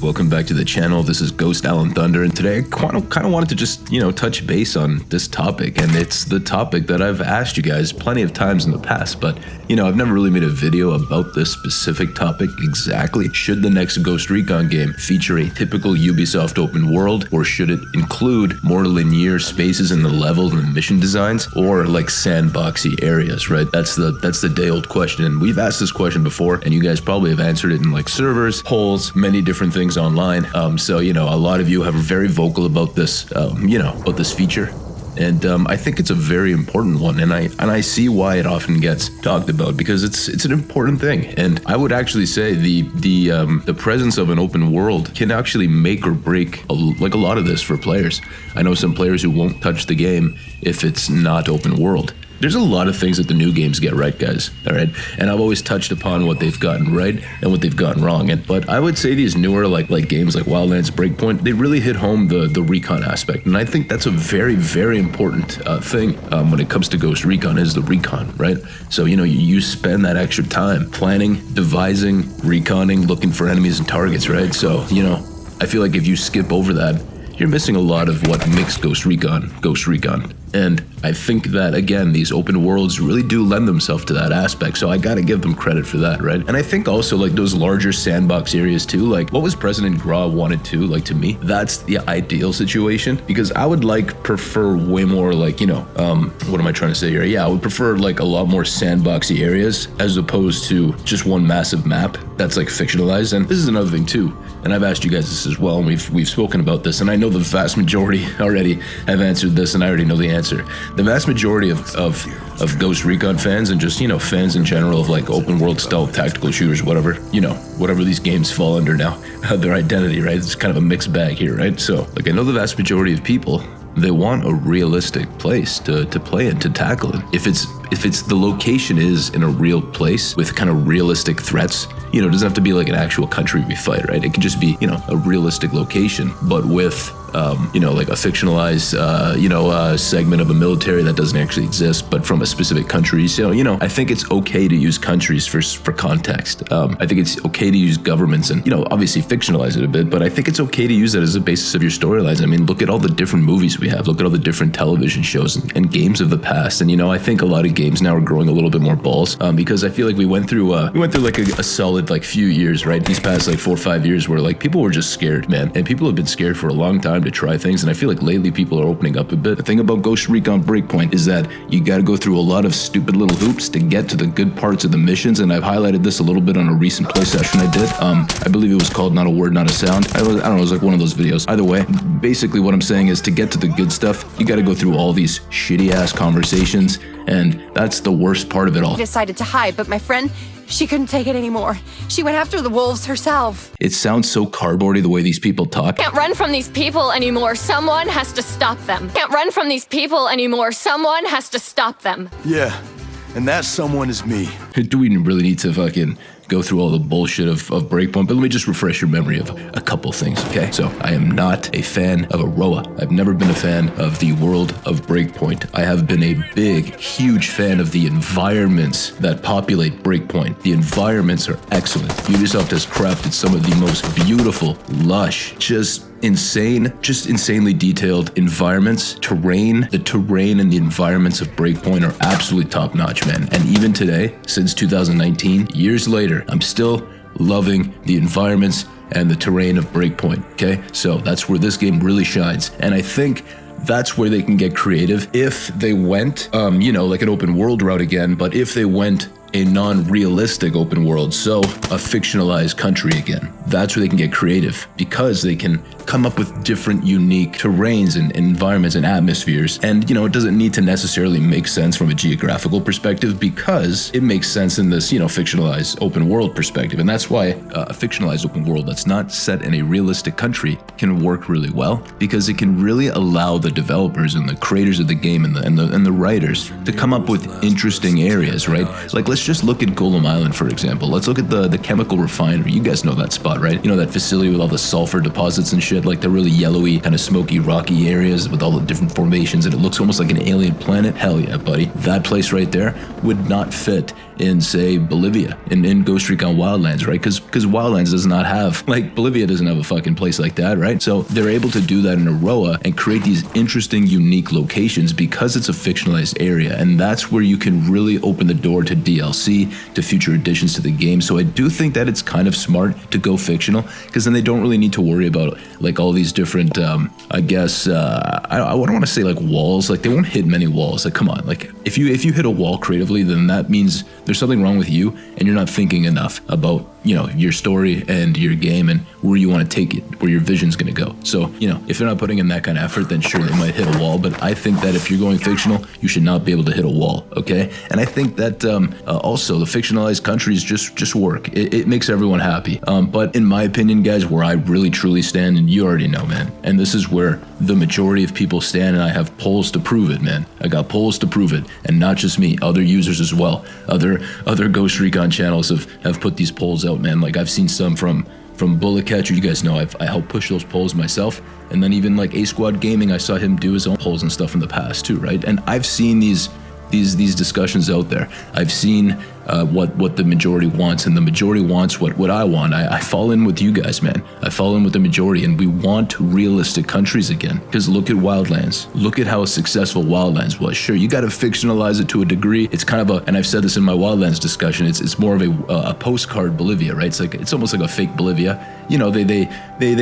Welcome back to the channel. This is Ghost Alan Thunder, and today I kind of wanted to just, touch base on this topic, and it's the topic that I've asked you guys plenty of times in the past, but, I've never really made a video about this specific topic exactly. Should the next Ghost Recon game feature a typical Ubisoft open world, or should it include more linear spaces in the level and the mission designs, or like sandboxy areas, right? That's the day-old question, and we've asked this question before, and you guys probably have answered it in like servers, polls, many different things online. So a lot of you have very vocal about this, about this feature, and I think it's a very important one, and I see why it often gets talked about, because it's an important thing. And I would actually say the presence of an open world can actually make or break a lot of this for players. I know some players who won't touch the game if it's not open world. There's a lot of things that the new games get right, guys, all right? And I've always touched upon what they've gotten right and what they've gotten wrong. But I would say these newer like games like Wildlands, Breakpoint, they really hit home the recon aspect. And I think that's a very, very important thing when it comes to Ghost Recon, is the recon, right? So, you spend that extra time planning, devising, reconning, looking for enemies and targets, right? So, I feel like if you skip over that, you're missing a lot of what makes Ghost Recon. And I think that, again, these open worlds really do lend themselves to that aspect, so I gotta give them credit for that, right? And I think also, like, those larger sandbox areas too, like what was President Gra wanted to, like, to me, that's the ideal situation, because I would prefer way more like, what am I trying to say here? Yeah, I would prefer like a lot more sandboxy areas as opposed to just one massive map that's like fictionalized. And this is another thing too, and I've asked you guys this as well, and we've spoken about this, and I know the vast majority already have answered this, and I already know the answer. The vast majority of Ghost Recon fans, and just, fans in general of like open world stealth tactical shooters, whatever, whatever these games fall under now, their identity, right? It's kind of a mixed bag here, right? So, like, I know the vast majority of people, they want a realistic place to play and to tackle it. If it's the location is in a real place with kind of realistic threats, it doesn't have to be like an actual country we fight, right? It can just be, a realistic location, but with like a fictionalized, segment of a military that doesn't actually exist, but from a specific country. So, I think it's okay to use countries for context. I think it's okay to use governments and, obviously fictionalize it a bit, but I think it's okay to use that as a basis of your storylines. I mean, look at all the different movies we have. Look at all the different television shows and games of the past. And, I think a lot of games now are growing a little bit more balls, because I feel like we went through like a solid like few years, right? These past like 4 or 5 years where like people were just scared, man. And people have been scared for a long time to try things, and I feel like lately people are opening up a bit. The thing about Ghost Recon Breakpoint is that you got to go through a lot of stupid little hoops to get to the good parts of the missions, and I've highlighted this a little bit on a recent play session I did. I believe it was called Not a Word, Not a Sound. I don't know, it was like one of those videos. Either way, basically what I'm saying is, to get to the good stuff, you got to go through all these shitty ass conversations, and that's the worst part of it all. I decided to hide, but my friend, she couldn't take it anymore. She went after the wolves herself. It sounds so cardboardy the way these people talk. Can't run from these people anymore. Someone has to stop them. Can't run from these people anymore. Someone has to stop them. Yeah, and that someone is me. Do we really need to fucking go through all the bullshit of Breakpoint? But let me just refresh your memory of a couple things, okay? So, I am not a fan of Aroa. I've never been a fan of the world of Breakpoint. I have been a big, huge fan of the environments that populate Breakpoint. The environments are excellent. Ubisoft has crafted some of the most beautiful, lush, just insanely detailed environments. The terrain and the environments of Breakpoint are absolutely top-notch, man. And even today, since 2019, years later, I'm still loving the environments and the terrain of Breakpoint, okay? So that's where this game really shines. And I think that's where they can get creative if they went, like an open world route again, but if they went a non-realistic open world, so a fictionalized country again. That's where they can get creative, because they can come up with different unique terrains and environments and atmospheres. And, it doesn't need to necessarily make sense from a geographical perspective, because it makes sense in this, fictionalized open world perspective. And that's why a fictionalized open world that's not set in a realistic country can work really well, because it can really allow the developers and the creators of the game and the writers to come up with interesting areas, right? Like, let's just look at Golem Island, for example. Let's look at the chemical refinery. You guys know that spot. lot, right? You know, that facility with all the sulfur deposits and shit, like the really yellowy, kind of smoky, rocky areas with all the different formations, and it looks almost like an alien planet. Hell yeah, buddy. That place right there would not fit in, say, Bolivia, in Ghost Recon Wildlands, right? Because Wildlands does not have, like, Bolivia doesn't have a fucking place like that, right? So they're able to do that in Aroa and create these interesting, unique locations because it's a fictionalized area, and that's where you can really open the door to DLC, to future additions to the game. So I do think that it's kind of smart to go fictional, because then they don't really need to worry about, like, all these different, I guess, I don't want to say, like, walls. Like, they won't hit many walls. Like, come on. Like, if you hit a wall creatively, then that means there's something wrong with you, and you're not thinking enough about, you know, your story and your game and where you want to take it, where your vision's going to go. So, you know, if they're not putting in that kind of effort, then sure, they might hit a wall. But I think that if you're going fictional, you should not be able to hit a wall, okay? And I think that also the fictionalized countries just work. It makes everyone happy. But in my opinion, guys, where I really truly stand, and you already know, man, and this is where the majority of people stand, and I have polls to prove it, man. I got polls to prove it, and not just me, other users as well. Other Ghost Recon channels have put these polls out, man. Like, I've seen some from Bullet Catcher. You guys know I helped push those polls myself, and then even like A Squad Gaming, I saw him do his own polls and stuff in the past too, right? And I've seen these discussions out there. I've seen what the majority wants, and the majority wants what I want. I fall in with you guys, man. I fall in with the majority, and we want realistic countries again. Because look at Wildlands. Look at how successful Wildlands was. Sure, you got to fictionalize it to a degree. It's kind of and I've said this in my Wildlands discussion, it's more of a postcard Bolivia, right? It's almost like a fake Bolivia. You know, they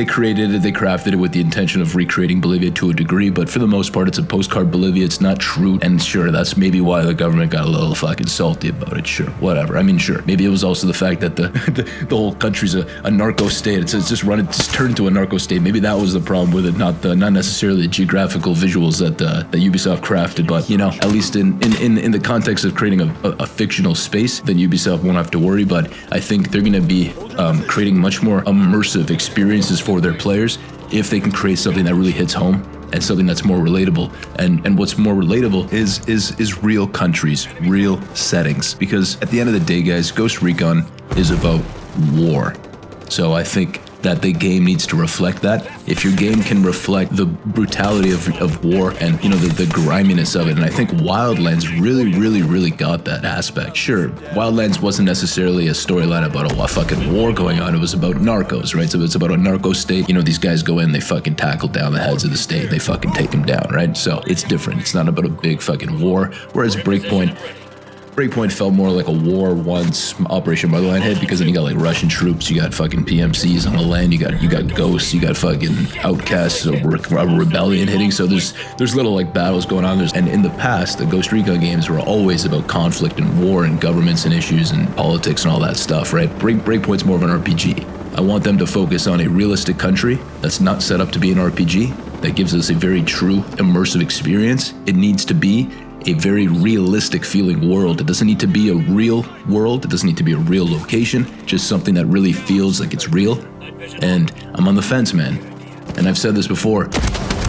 created it, they crafted it with the intention of recreating Bolivia to a degree, but for the most part, it's a postcard Bolivia. It's not true, and sure, that's maybe why the government got a little fucking salty about it. Sure, whatever. I mean, sure, maybe it was also the fact that the whole country's a narco state. It's just turned into a narco state. Maybe that was the problem with it, not necessarily the geographical visuals that Ubisoft crafted. But you know, at least in the context of creating a fictional space, then Ubisoft won't have to worry. But I think they're going to be creating much more immersive experiences for their players if they can create something that really hits home and something that's more relatable. And what's more relatable is real countries, real settings. Because at the end of the day, guys, Ghost Recon is about war. So I think that the game needs to reflect that. If your game can reflect the brutality of war and, you know, the griminess of it, and I think Wildlands really got that aspect. Sure, Wildlands wasn't necessarily a storyline about a fucking war going on. It was about narcos, right? So it's about a narco state. You know, these guys go in, they fucking tackle down the heads of the state, they fucking take them down, right? So it's different. It's not about a big fucking war. Whereas Breakpoint felt more like a war once Operation Motherland hit, because then you got like Russian troops, you got fucking PMCs on the land, you got ghosts, you got fucking outcasts, so rebellion hitting. So there's little like battles going on. And in the past, the Ghost Recon games were always about conflict and war and governments and issues and politics and all that stuff, right? Breakpoint's more of an RPG. I want them to focus on a realistic country that's not set up to be an RPG, that gives us a very true immersive experience. It needs to be a very realistic feeling world. It doesn't need to be a real world. It doesn't need to be a real location. Just something that really feels like it's real. And I'm on the fence, man. And I've said this before.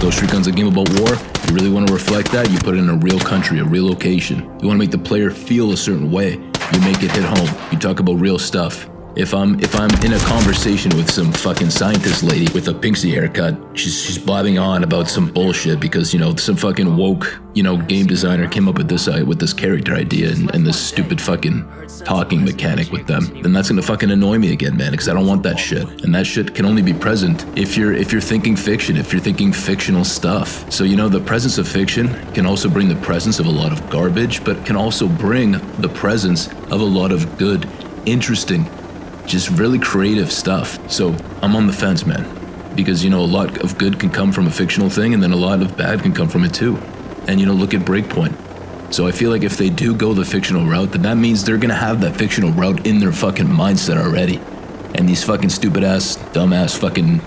Ghost Recon's a game about war. You really want to reflect that, you put it in a real country, a real location. You want to make the player feel a certain way, you make it hit home. You talk about real stuff. If I'm in a conversation with some fucking scientist lady with a Pinksy haircut, she's blabbing on about some bullshit because, you know, some fucking woke, you know, game designer came up with this character idea and this stupid fucking talking mechanic with them, then that's gonna fucking annoy me again, man, because I don't want that shit. And that shit can only be present if you're thinking fiction, if you're thinking fictional stuff. So, you know, the presence of fiction can also bring the presence of a lot of garbage, but can also bring the presence of a lot of good, interesting, just really creative stuff. So I'm on the fence, man, because, you know, a lot of good can come from a fictional thing, and then a lot of bad can come from it too. And, you know, look at Breakpoint. So I feel like if they do go the fictional route, then that means they're gonna have that fictional route in their fucking mindset already. And these fucking stupid ass, dumbass fucking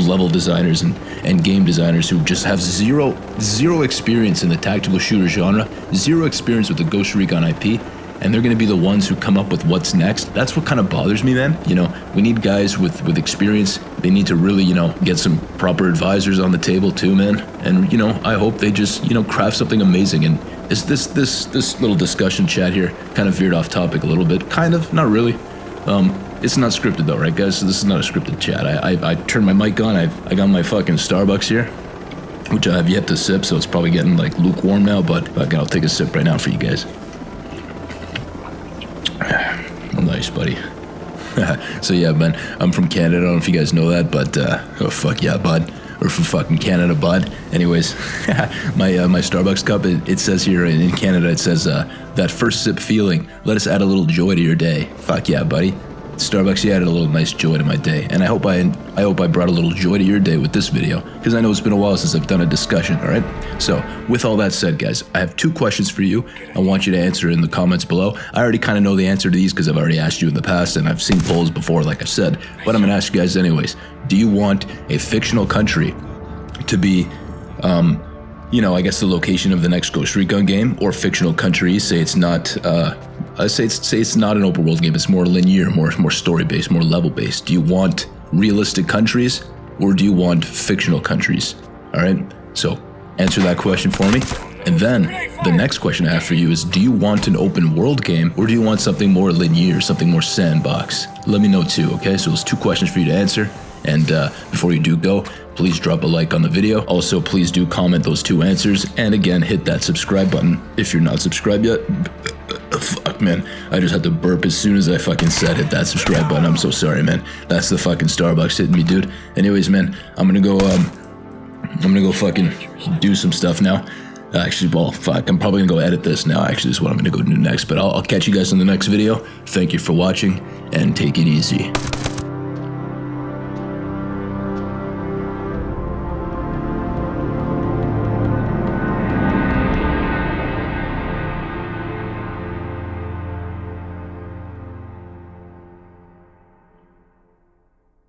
level designers and game designers who just have zero experience in the tactical shooter genre, zero experience with the Ghost Recon IP, and they're going to be the ones who come up with what's next. That's what kind of bothers me, man. You know, we need guys with experience. They need to really, you know, get some proper advisors on the table too, man. And, you know, I hope they just, you know, craft something amazing. And this little discussion chat here kind of veered off topic a little bit. Kind of, not really. It's not scripted though, right, guys? So this is not a scripted chat. I turned my mic on. I got my fucking Starbucks here, which I have yet to sip, so it's probably getting like lukewarm now. But fucking, I'll take a sip right now for you guys. Nice, buddy. So yeah, man, I'm from Canada. I don't know if you guys know that, but oh fuck yeah, bud. Or from fucking Canada, bud. Anyways, my Starbucks cup, it says here in Canada, it says that first sip feeling. Let us add a little joy to your day. Fuck yeah, buddy. Starbucks, you added a little nice joy to my day, and I hope I brought a little joy to your day with this video, because I know it's been a while since I've done a discussion. All right. So with all that said, guys, I have 2 questions for you. I want you to answer in the comments below. I already kind of know the answer to these because I've already asked you in the past, and I've seen polls before, like I said. But I'm gonna ask you guys anyways. Do you want a fictional country to be, you know, I guess the location of the next Ghost Recon game, or fictional countries? Say it's not. Say it's not an open world game. It's more linear, more story based, more level based. Do you want realistic countries, or do you want fictional countries? All right. So answer that question for me. And then the next question I have for you is: do you want an open world game, or do you want something more linear, something more sandbox? Let me know too. Okay. So there's 2 questions for you to answer. And before you do go, please drop a like on the video. Also, please do comment those 2 answers. And again, hit that subscribe button if you're not subscribed yet. Fuck, man. I just had to burp as soon as I fucking said hit that subscribe button. I'm so sorry, man. That's the fucking Starbucks hitting me, dude. Anyways, man, I'm gonna go fucking do some stuff now. Actually, well, fuck, I'm probably gonna go edit this now. Actually, is what I'm gonna go do next. But I'll catch you guys in the next video. Thank you for watching, and take it easy.